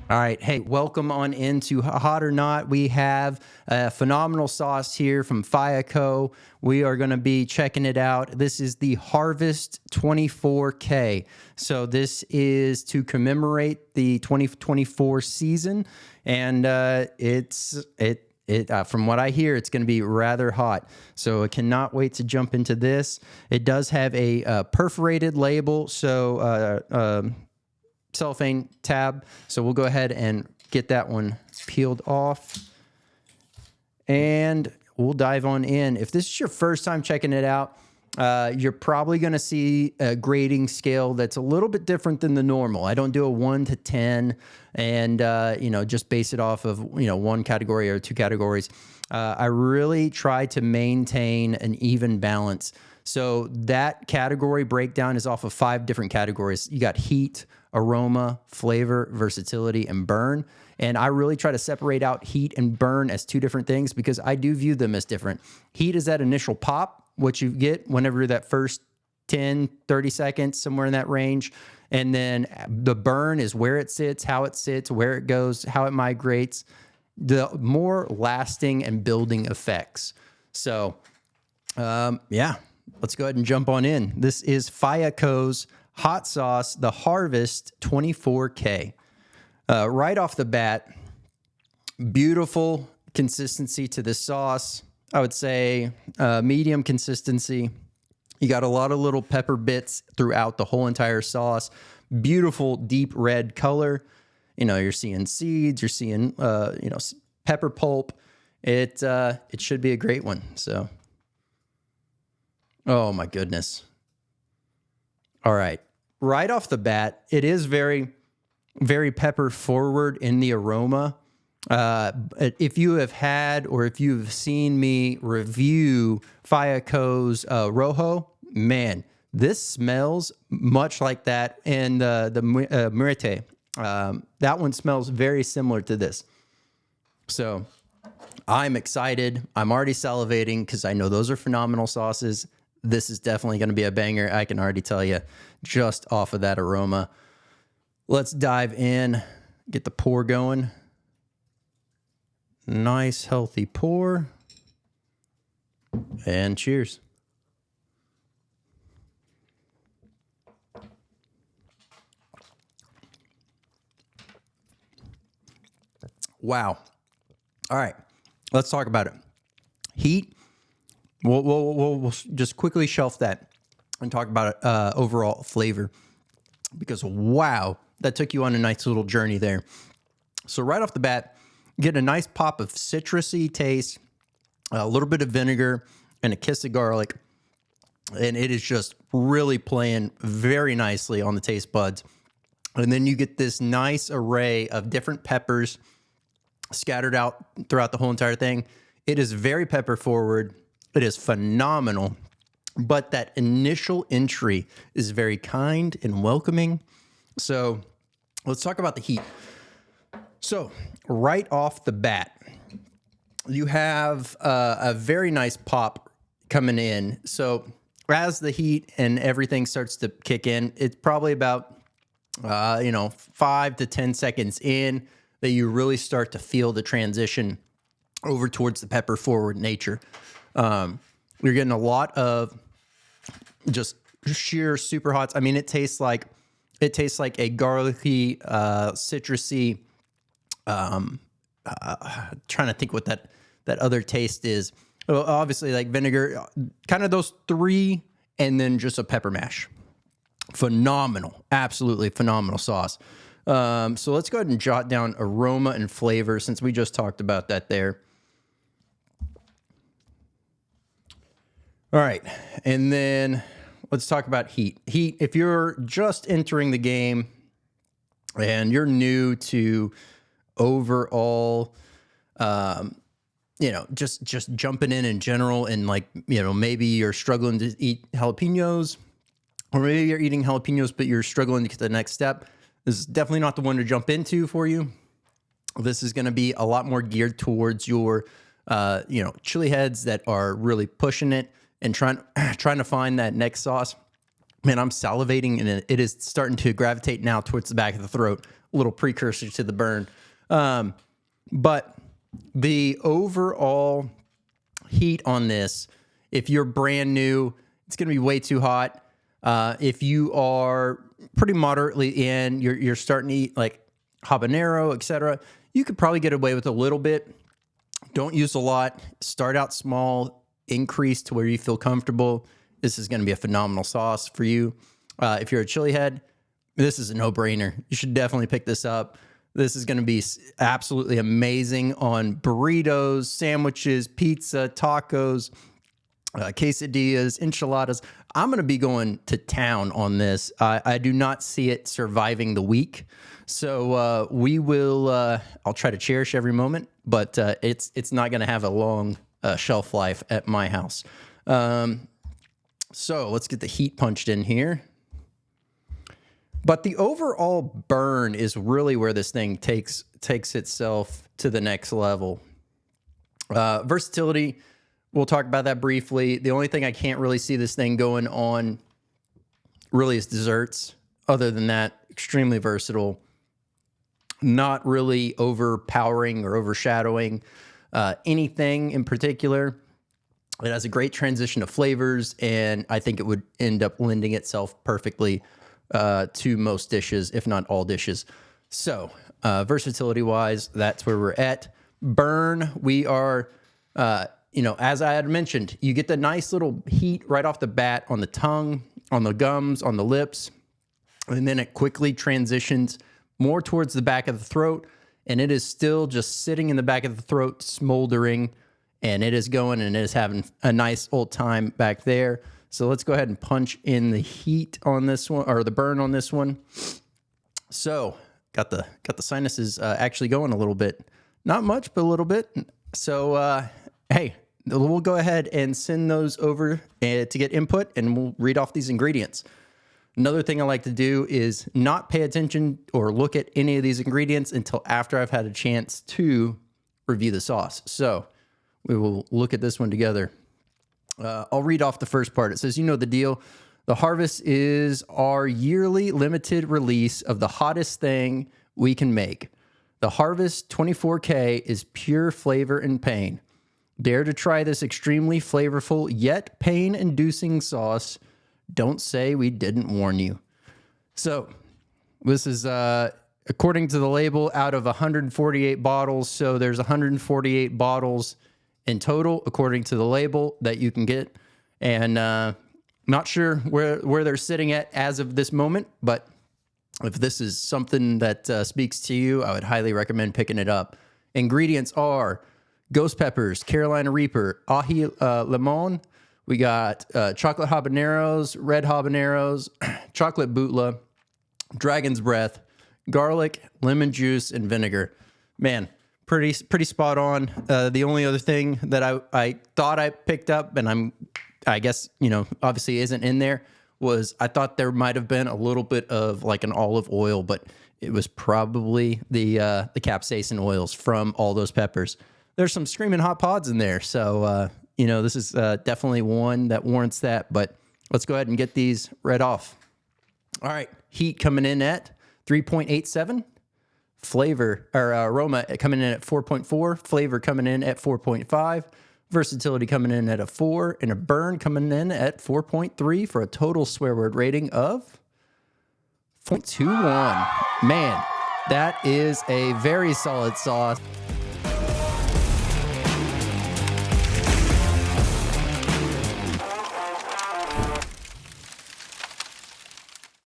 All right. Hey, welcome on into Hot or Not. We have a phenomenal sauce here from Faiya Co. We are going to be checking it out. This is the Harvest 24K. So this is to commemorate the 2024 season, and from what I hear, it's going to be rather hot. So I cannot wait to jump into this. It does have a perforated label, so cellophane tab. So we'll go ahead and get that one peeled off, and we'll dive on in. If this is your first time checking it out, you're probably going to see a grading scale that's a little bit different than the normal. I don't do a 1 to 10 and, just base it off of, one category or two categories. I really try to maintain an even balance. So that category breakdown is off of 5 different categories. You got heat, aroma, flavor, versatility, and burn. And I really try to separate out heat and burn as 2 different things because I do view them as different. Heat is that initial pop, what you get whenever that first 10, 30 seconds, somewhere in that range. And then the burn is where it sits, how it sits, where it goes, how it migrates, the more lasting and building effects. So, let's go ahead and jump on in. This is Faiya Co's hot sauce, the Harvest 24K. Right off the bat, beautiful consistency to this sauce. I would say medium consistency. You got a lot of little pepper bits throughout the whole entire sauce. Beautiful deep red color. You're seeing seeds. You're seeing pepper pulp. It should be a great one. So, oh my goodness. All right, right off the bat, it is very, very pepper forward in the aroma. If you have had or if you've seen me review Faiya Co's Rojo, man, this smells much like that. And the Murete, that one smells very similar to this. So I'm excited. I'm already salivating because I know those are phenomenal sauces. This is definitely going to be a banger. I can already tell you just off of that aroma. Let's dive in, get the pour going. Nice, healthy pour. And cheers. Wow. All right, let's talk about it. Heat. We'll just quickly shelf that and talk about overall flavor because, wow, that took you on a nice little journey there. So right off the bat, get a nice pop of citrusy taste, a little bit of vinegar, and a kiss of garlic. And it is just really playing very nicely on the taste buds. And then you get this nice array of different peppers scattered out throughout the whole entire thing. It is very pepper forward. It is phenomenal. But that initial entry is very kind and welcoming. So let's talk about the heat. So right off the bat, you have a very nice pop coming in. So as the heat and everything starts to kick in, it's probably about 5 to 10 seconds in that you really start to feel the transition over towards the pepper forward nature. You're getting a lot of just sheer super hots. I mean, it tastes like a garlicky, citrusy. Trying to think what that other taste is. Well, obviously, like vinegar, kind of those 3, and then just a pepper mash. Phenomenal, absolutely phenomenal sauce. So let's go ahead and jot down aroma and flavor since we just talked about that there. All right, and then let's talk about heat. Heat, if you're just entering the game and you're new to overall, just jumping in general, and maybe you're struggling to eat jalapenos, or maybe you're eating jalapenos, but you're struggling to get to the next step. This is definitely not the one to jump into for you. This is going to be a lot more geared towards your, chili heads that are really pushing it and trying to find that next sauce. Man, I'm salivating, and it is starting to gravitate now towards the back of the throat little precursor to the burn. But the overall heat on this, if you're brand new, it's going to be way too hot. If you are pretty moderately in, you're starting to eat like habanero, etc., you could probably get away with a little bit. Don't use a lot. Start out small, increase to where you feel comfortable. This is going to be a phenomenal sauce for you. If you're a chili head, this is a no-brainer. You should definitely pick this up. This is going to be absolutely amazing on burritos, sandwiches, pizza, tacos, quesadillas, enchiladas. I'm going to be going to town on this. I do not see it surviving the week. So we will, I'll try to cherish every moment, but it's not going to have a long shelf life at my house. So let's get the heat punched in here. But the overall burn is really where this thing takes itself to the next level. Versatility, we'll talk about that briefly. The only thing I can't really see this thing going on really is desserts. Other than that, extremely versatile. Not really overpowering or overshadowing anything in particular. It has a great transition of flavors, and I think it would end up lending itself perfectly to most dishes, if not all dishes. So versatility-wise, that's where we're at. Burn, we are, as I had mentioned, you get the nice little heat right off the bat on the tongue, on the gums, on the lips, and then it quickly transitions more towards the back of the throat, and it is still just sitting in the back of the throat, smoldering, and it is going and it is having a nice old time back there. So let's go ahead and punch in the heat on this one, or the burn on this one. So got the sinuses actually going a little bit, not much, but a little bit. So hey, we'll go ahead and send those over to get input, and we'll read off these ingredients. Another thing I like to do is not pay attention or look at any of these ingredients until after I've had a chance to review the sauce. So we will look at this one together. I'll read off the first part. It says, you know the deal. The Harvest is our yearly limited release of the hottest thing we can make. The Harvest 24K is pure flavor and pain. Dare to try this extremely flavorful yet pain-inducing sauce. Don't say we didn't warn you. So this is, according to the label, out of 148 bottles. So there's 148 bottles in total, according to the label, that you can get. And not sure where they're sitting at as of this moment, but if this is something that speaks to you, I would highly recommend picking it up. Ingredients are ghost peppers, Carolina Reaper, ají limon. We got chocolate habaneros, red habaneros, chocolate butla, dragon's breath, garlic, lemon juice, and vinegar. Man, pretty spot on. The only other thing that I thought I picked up, and I guess, obviously isn't in there, was I thought there might have been a little bit of like an olive oil, but it was probably the capsaicin oils from all those peppers. There's some screaming hot pods in there, so this is definitely one that warrants that. But let's go ahead and get these read off. All right, heat coming in at 3.87. Flavor or aroma coming in at 4.4, flavor coming in at 4.5, versatility coming in at a 4, and a burn coming in at 4.3 for a total swear word rating of 0.21. Man, that is a very solid sauce.